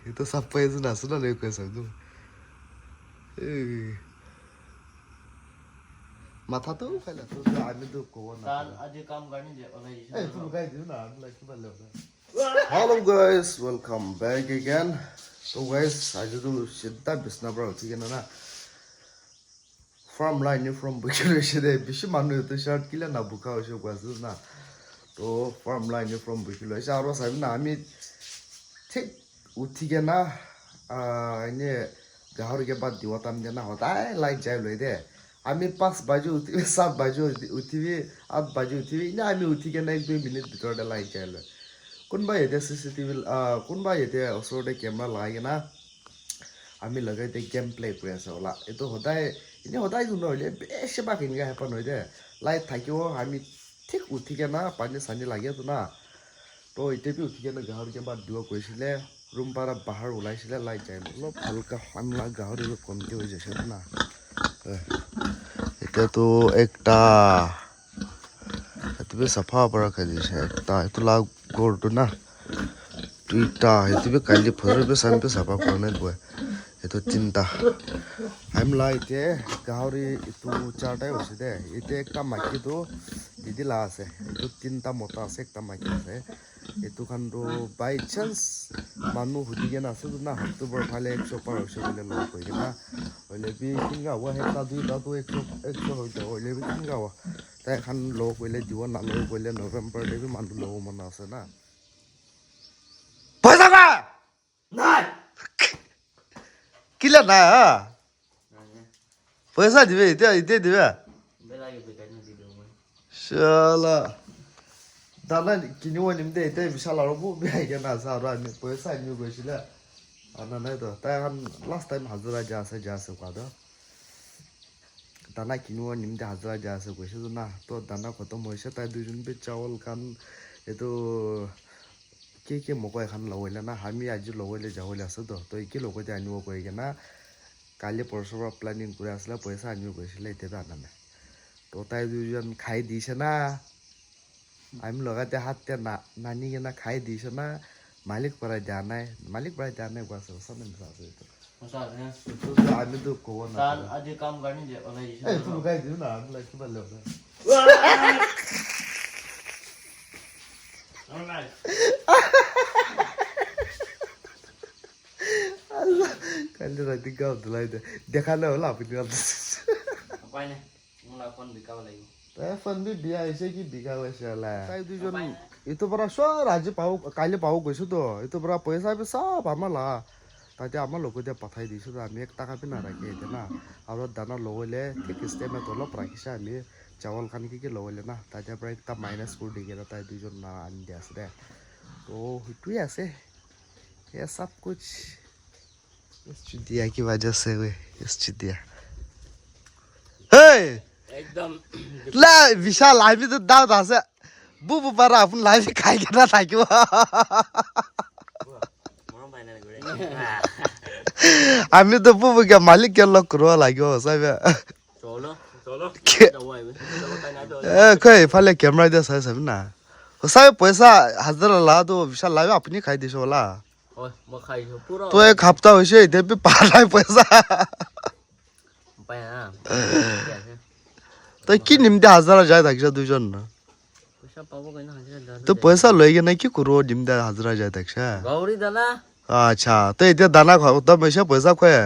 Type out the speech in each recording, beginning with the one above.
itu sampai itu nasu na leko sabu mata tuh kalah tuh ani tuh kawan काल आज काम करने जे alloy tuh kayak gitu na like balik hello guys welcome back again so guys aja tuh cinta bisna bro ठीक है ना from line from bukit shide bishi manu itu shirt kila na buka osho gwasu na to from line from bukit lo sharo sabi na ami ঠিক উঠিকে না এনে গাহৰিকে বাদ দিব তাম যে না সদায় লাইট যাই লৈ দে আমি 5 বাজে উঠিবি 7 বাজে উঠিবি 8 বাজে উঠিবি না আমি উঠিকে না 1-2 মিনিট ভিতৰতে লাইট যাই লৈ কোনবা এতে সিসিটিভি কোনবা এতে ওচৰতে কেমেৰা লাগাই না আমি লগাইতে গেম প্লে কৰি আছে ওলা এটো সদায় এনে সদায় জুন হইলে বেছিভাগ এনেকৈ হেঁপাহ নহয় দে লাইট থাকিব আমি ঠিক উঠিকে না পানী চানী লাগে তো না তো এতিয়া উঠিকে না গাহৰিকে বাদ দিব কৈছিলে ৰুম পাৰা বাহাৰ ওলাইছিলে লাইট যাই অলপ হালকা হামলা গাহৰি কমকে হৈ যাইছে না এতিয়াতো একটা এতিবে চাফা পৰা খাই দিছে একটা এইটো লাগ গৰটো না দুইটা এতিবে কালি ফৰবে চামপে চাফা কৰা নাই বয় itu cinta hamla ite gahori itu chartai hoise de ite ekta maki to didila ase itu tinta mota ase ekta maki ase itu khan ro by chance manu hudige na ase na haftu bor phale 100 par hoise bole log koi na hoile bi kinga wa heta duita to 100 hoite hoile bi kinga wa tai khan log koile dibo na log koile november de bi manu log mana ase na paisa ka nai কিলা না পয়সা দিবে এতিয়া এতিয়া দিবে बेलागे बेकाने दिदो মই শালা দানা কিনিব নিম দে এতিয়া বিশাল আৰু বহু বেয়াকে না আছে আৰু আমি পইচা আনিব গৈছিলে আনা নাই তো তাই এখন লাষ্ট টাইম হাজিৰা যা আছে কোৱা দানা কিনিব নিম দে হাজিৰা যা আছে গৈছে না তো দানা খতম হৈছে তাই দুইজন বে চাউল খান এইটো কি মোক এখন লগাইলে না আমি আজি লগাইলে যাবলৈ আছো তো কি লগতে আনিব কৰিকে না কালি পৰশৰ পৰা প্লেনিং কৰি আছিলে পইচা আনিব গৈছিলে এতিয়া আনা নাই তো তাই দুজন খাই দিছে না আমি লগাতে হাতে নানি কেনা খাই দিছে না মালিক পৰাই দিয়া নাই কোৱাছে চানে আছে এইটো मसाल है আমি তো ক'ব না काल आज काम करने जे ओलाई এইটো লগাই দিও না আমি লাইক কিবা লগাই কালি ৰাতি গাঁও ধুলাই দে দেখা নাই হ'ল আপুনি उपाय नहीं मुला फोन बिकाव লাগিব তাই ফোন বি বিয়া হৈছে কি বিকা হৈছে তাই দুজন এইটো পৰা চব আজি পাওঁ কাইলৈ পাওঁ গৈছো তো এইটো পৰা পইচা বি চব আমাৰ লা তাতে আমাৰ লগতে পঠাই দিছোঁ আমি 1 টাকা বি নাৰাখে এতিয়া না আৰু দানা লগাইলে ঠিক ষ্টেমত অলপ ৰাখিছে আমি চাউল খান কি লগাইলে না তাতে পৰা একটা মাইনাছ কৰি দি কেনে তাই দুজন আনি দিয়া আছে দে তো সেইটোৱে আছে ये सब कुछ इस चुदिया की वजह से हुए इस चुदिया हे एकदम ला विशाल आमी तो दाव दासे बुबु पारा अपन लाइफ खाइ केना थाक्यो मरम पाइन गरे हामी तो बुबु के मालिक के लक रो लाग्यो सब चलो चलो ए खै फाले क्यामेरा दे छ सब ना सब पैसा हजार ला तो विशाल लाइफ अपनी खाइ दिसो होला ओय म खाइছো पुरो तो एक हफ्ता হৈছে এতিয়া বি পাৰাই পইচা उपाय ना তই কি নিমদে হাজার যায় থাকছ দুজন না पैसा पाबो कइना हाजिरा তো পয়সা লৈ কেনে কি কৰো নিমদে হাজিৰা যায় থাকছ गौरी दाना আচ্ছা তো এতিয়া দানা খাও তো পয়সা কয়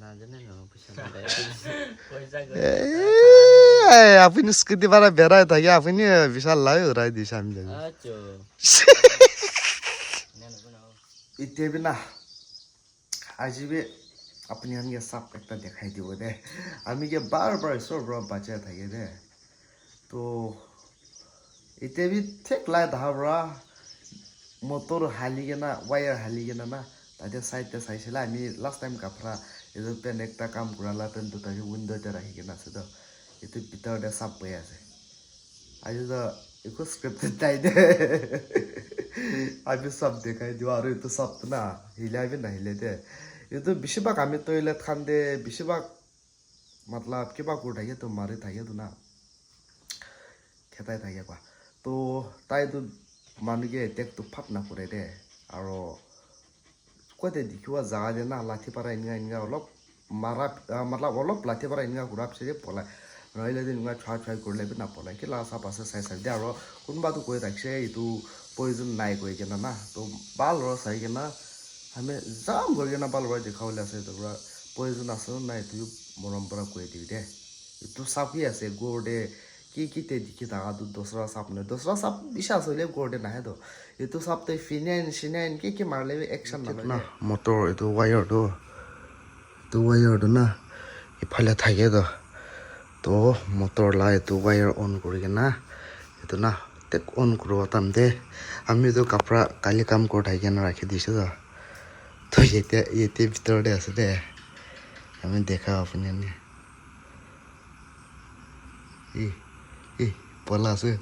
ना जने न पैसा আপুনি স্কুটি ভাড়া বেড়াই থাকে আপুনি বিশাল লাই উৰাই দিছে আমি যাবি আচ্ছা এতিয়া বি না আজি বি আপুনি আমি সাপ একটা দেখাই দিব দে আমি কি বাৰ সব বাচ্চা থাকে দে তো এতিয়া বি ঠিক লাই ধাবৰা মটৰ হালি কেনা ৱায়াৰ হালি কেনা না তাতে চাইতে চাইছিলে আমি লাষ্ট টাইম কাপৰা এজন পেন একটা কাম কৰালা পেন তো তাকে উইন্ডোতে ৰাখি কেনা আছে তো এইটো ভিতৰতে সাপ পাই আছে আজি তো একো স্ক্ৰিপ্টেড নাই দে আমি সব দেখাই দিও আৰু এইটো সব না হিলাবি নাহিলে দে এইটো বেছিভাগ আমি টয়লেট খান দে বেছিভাগ মতলব কিবা কৰি থাকে তো মাৰি থাকে তো না খেতাই থাকে কোৱা তো তাইতো মানুহে এটেকটো ফাট নকৰে দে আৰু কতে দেখিবা জাগা দে না লাঠি পাৰা এনেকা অলপ মাৰা মতলব অলপ লাঠি পাৰা এনেকা ঘূৰা পিছতে পলাই নহ'লে যে এনেকুৱা ট্ৰাই কৰিলে নাপলাই কি লাভ চাপ আছে চাই দে আৰু কোনোবাটো কৈ ৰাখিছে এইটো প্ৰয়োজন নাই কৈ কিনে না তো ভাল ৰ চাই কিনে আমি যাম গৈ কিনে ভাল ৰ দেখাবলৈ আছে এইটোৰ পৰা প্ৰয়োজন আছে নাই এইটো মৰম পৰা কৈ দিবি দে এইটো চাপি আছে গড় দে কি দেখি থাকাটো দোচৰা চাপ নহয় দোচৰা চাপ বিশ্বাস হ'লে গড় দে নাহে তো এইটো চাপ তই ফিনাইন চিনাইন কি মাৰিলে একশ্যন নহয় না মটৰ এইটো ৱায়াৰটো না ইফালে থাকে তো মটৰ লা এইটো ৱায়াৰ অন কৰি কিনে এইটো না টেক অন কৰিব তামতে আমিতো কাপোৰ কালি কাম কৰি থাকি কিনে ৰাখি দিছোঁ তো এতিয়া ভিতৰতে আছে দে আমি দেখা আপুনি পলা আছে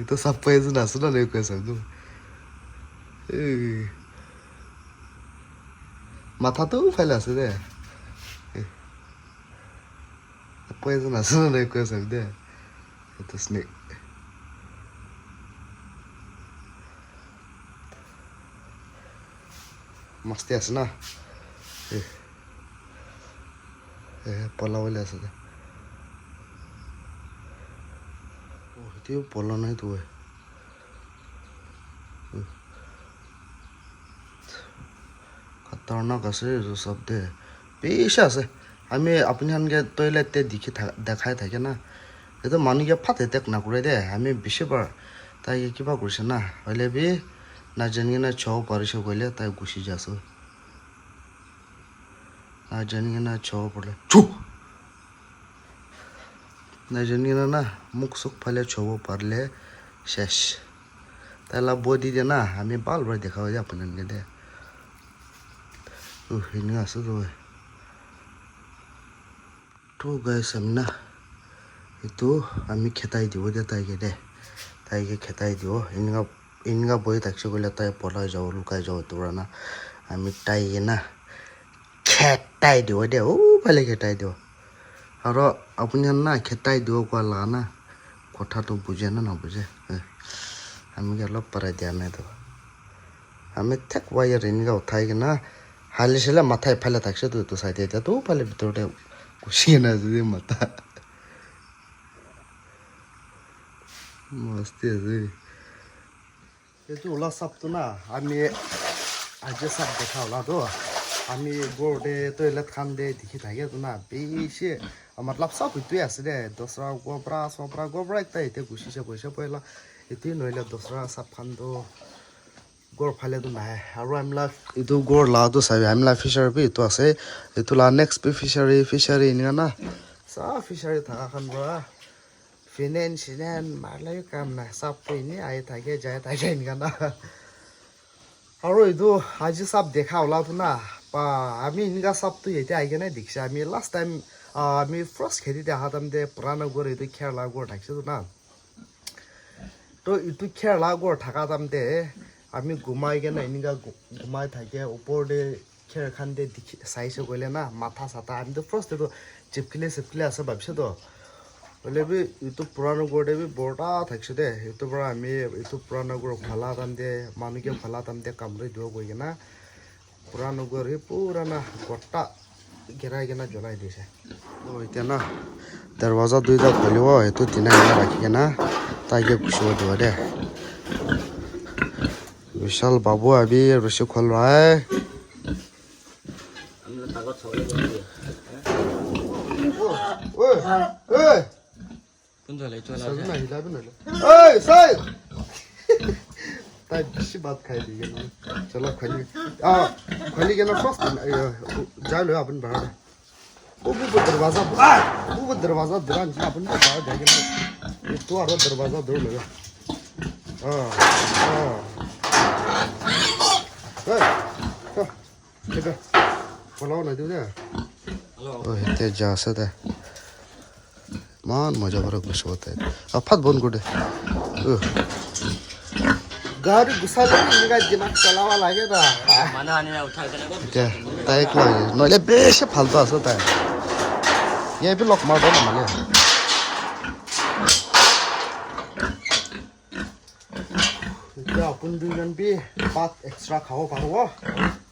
তো চাপ পাই এজন আছো না কৈ চাব মাথাটো ফাইলে আছে দে এজন আছে না কৈ চাব দে এইটো স্নেক মস্তি আছে না পলাবলৈ আছে দে এতিয়া পলা নাই তো খতৰনাক আছে এইটো চব দে বেছি আছে আমি আপুনি সেনেকৈ টয়লেট দেখি দেখাই থাকে না এইটো মানুহকে ফাট এটেক নকৰে দে আমি বেছিবাৰ তাই কিবা কৰিছে না হ'লে বি নাজানি কিনে চাব পাৰিছোঁ কৰিলে তাই গুচি যাছোঁ নাজানি কিনে চাব পাৰিলে নাজানি কিনে না মুখ চুখ ফালে চাব পাৰিলে শেষ তাই লাভ বৈ দি দিয়ে না আমি ভাল বাৰ দেখাব দে আপুনি দে এনেকুৱা আছোঁ তো গাইছ আমি না এইটো আমি খেতাই দিব দে তাইকে খেতাই দিব এনেকুৱা বহি থাকিছে কৰিলে তাই পলাই যাব লুকাই যাব তোৰা না আমি তাইকে না খেতাই দিব দে ভালে খেতাই দিব আৰু আপুনি না খেতাই দিব কোৱা লাগা না কথাটো বুজে না নবুজে আমি অলপ পৰাই দিয়া নাই তো আমি ঠেক ৱায়াৰ এনেকুৱা উঠাই কিনে হালি চালে মাথা এফালে থাকিছে তো এইটো চাইডে এতিয়া তো ফালে ভিতৰতে গুচি কিনে যদি মাথা মস্তি আছে এইটো ওলা চাপটো না আমি আজি চাপ দেখা ওলাতো আমি গড়তে টয়লেট খান দে দেখি থাকেতো না বেছি মতলব চব এইটোৱে আছে দে দোচৰা গড় পৰা একটা এতিয়া গুচিছে পইচা পইলা এইটোৱে নহ'লে দোচৰা চাপ খানটো গড় ফালেতো নাহে আৰু আমলা এইটো গড় লাটো চাবি আমলা ফিচাৰী বি এইটো আছে এইটো লা নেক্সট বি ফিচাৰী এনেকুৱা না চব ফিচাৰী থকা খান পৰা ফিনেন চিনেন মাৰিলেও কাম নাই চাপটো এনেই আহি থাকে যাই থাকে এনেকুৱা না আৰু এইটো আজি চাপ দেখা ওলাতো না বা আমি এনেকুৱা চাপটো এতিয়া আহি কেনে দেখিছে আমি লাষ্ট টাইম আমি ফাৰ্ষ্ট খেতি দেখা তামতে পুৰাণা গড় এইটো খেৰলা গড় থাকিছেতো না তো এইটো খেৰলা গড় থকা তামতে আমি ঘুমাই কেনে এনেকুৱা ঘুমাই থাকে ওপৰতে খেৰ খান দে দেখি চাইছে কৰিলে না মাথা চাথা আমিতো ফাৰ্ষ্ট এইটো চিপকিলে আছে ভাবিছেতো হ'লে বি এইটো পুৰাণা গড়তে বি বৰটা থাকিছে দে সেইটোৰ পৰা আমি এইটো পুৰাণা গড় ভালা তামতে মানুহকে ভালা তামতে কামৰি দিব গৈ কিনে পুৰাণা গড় সেই পুৰাণা গটা ঘেৰাই কিনে জ্বলাই দিছে এতিয়া না দৰৱাজা দুইটা খুলিব সেইটো দিনা ৰাখি কিনে তাইকে গুচিব দিব দে বিশাল বাবু আবি ৰচি খোল ভাই তাই বেছি ভাত খাই দি কেনে চলো খালি কেনে ফাৰ্ষ্ট যাই লৈ আপুনি বাহিৰ वो दरवाजा दुरान जी अपन को बाहर जाके ये तो आरो दरवाजा दूर लगा ठीक है बोलाओ ना दे ओ इतने जा सकता है मान मजा बड़ा कुछ होता है अब फट बंद कर दे गाड़ी गुस्सा लेने दिमाग चलावा लगे ना माना आने उठा के ना क्या ताई को नॉले बेश फालतू असता है ये भी लॉक मार दो ना माले क्या अपन दुजन भी बात एक्स्ट्रा खाओ पारो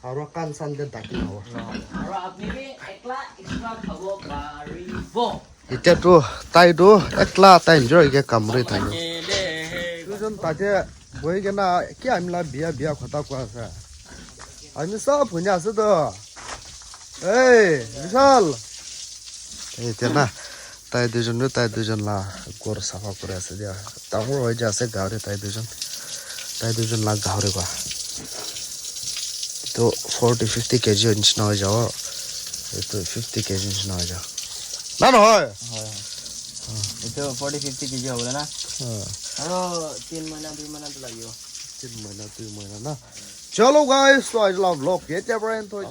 और कान सान दे दाकी खाओ আৰু আপুনি একলা এক্সট্ৰা খাব পাৰিব এতিয়া তো তাই তো একলা তাই নিজৰ একে কামৰে থাকে দুজন তাতে বহি কেনা কি আমলা বিয়া বিয়া কথা কোৱা আছে আমি সব শুনি আছো তো এই বিশাল এতিয়া না তাই দুজন লা গৰ চাফা কৰি আছে দিয়া ডাঙৰ হৈ যায় আছে গাঁৱৰে তাই দুজন লা গাঁৱৰে কোৱা তো 40-50 কেজি নিচিনা হৈ যাব এইটো 50 কেজি নিচিনা হৈ যাব না নহয় এইটো 40-50 কেজি হ'ব না আৰু 3 महिना 2 महिनाটো লাগিব 3 महिना 2 महिना ना चलो गाइस तो आज ला व्लॉग ये त्या पर्यंत होय